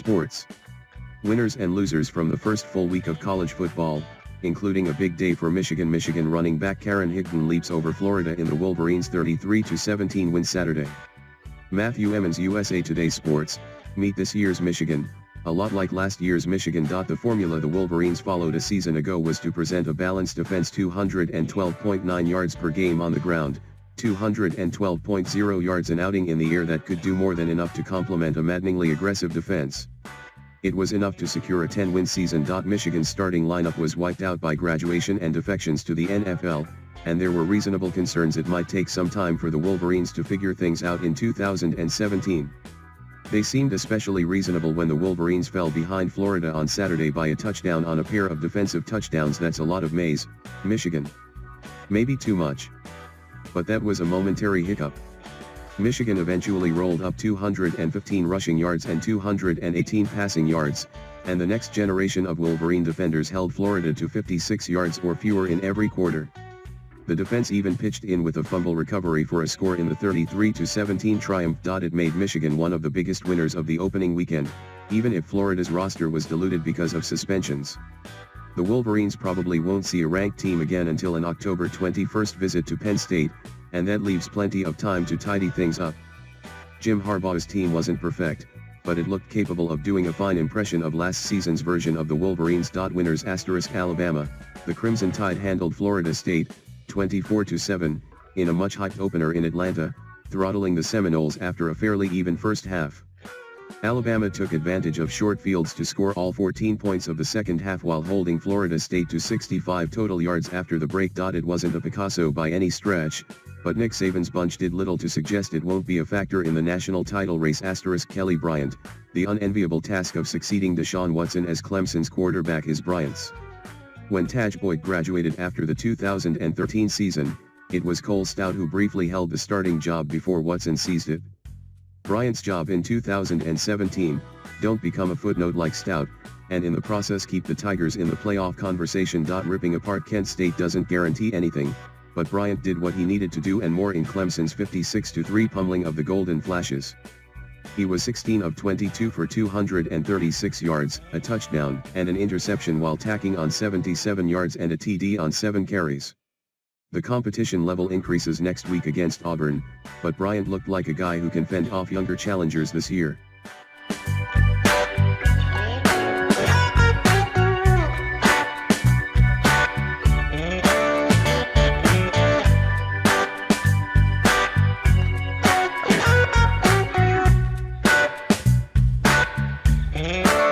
Sports. Winners and losers from the first full week of college football, including a big day for Michigan. Michigan running back Karen Higdon leaps over Florida in the Wolverines' 33-17 win Saturday. Matthew Emmons, USA Today Sports. Meet this year's Michigan. A lot like last year's Michigan. The formula the Wolverines followed a season ago was to present a balanced defense: 212.9 yards per game on the ground, 212.0 yards an outing in the air that could do more than enough to complement a maddeningly aggressive defense. It was enough to secure a 10-win season. Michigan's starting lineup was wiped out by graduation and defections to the NFL, and there were reasonable concerns it might take some time for the Wolverines to figure things out in 2017. They seemed especially reasonable when the Wolverines fell behind Florida on Saturday by a touchdown on a pair of defensive touchdowns. That's a lot of maize, Michigan. Maybe too much. But that was a momentary hiccup. Michigan eventually rolled up 215 rushing yards and 218 passing yards, and the next generation of Wolverine defenders held Florida to 56 yards or fewer in every quarter. The defense even pitched in with a fumble recovery for a score in the 33-17 triumph. It made Michigan one of the biggest winners of the opening weekend, even if Florida's roster was diluted because of suspensions. The Wolverines probably won't see a ranked team again until an October 21 visit to Penn State, and that leaves plenty of time to tidy things up. Jim Harbaugh's team wasn't perfect, but it looked capable of doing a fine impression of last season's version of the Wolverines. Winners * Alabama. The Crimson Tide handled Florida State, 24-7, in a much hyped opener in Atlanta, throttling the Seminoles after a fairly even first half. Alabama took advantage of short fields to score all 14 points of the second half while holding Florida State to 65 total yards after the break. It wasn't a Picasso by any stretch, but Nick Saban's bunch did little to suggest it won't be a factor in the national title race. * Kelly Bryant. The unenviable task of succeeding Deshaun Watson as Clemson's quarterback is Bryant's. When Taj Boyd graduated after the 2013 season, it was Cole Stout who briefly held the starting job before Watson seized it. Bryant's job in 2017: don't become a footnote like Stout, and in the process keep the Tigers in the playoff conversation. Ripping apart Kent State doesn't guarantee anything, but Bryant did what he needed to do and more in Clemson's 56-3 pummeling of the Golden Flashes. He was 16 of 22 for 236 yards, a touchdown, and an interception while tacking on 77 yards and a TD on 7 carries. The competition level increases next week against Auburn, but Bryant looked like a guy who can fend off younger challengers this year. Yeah.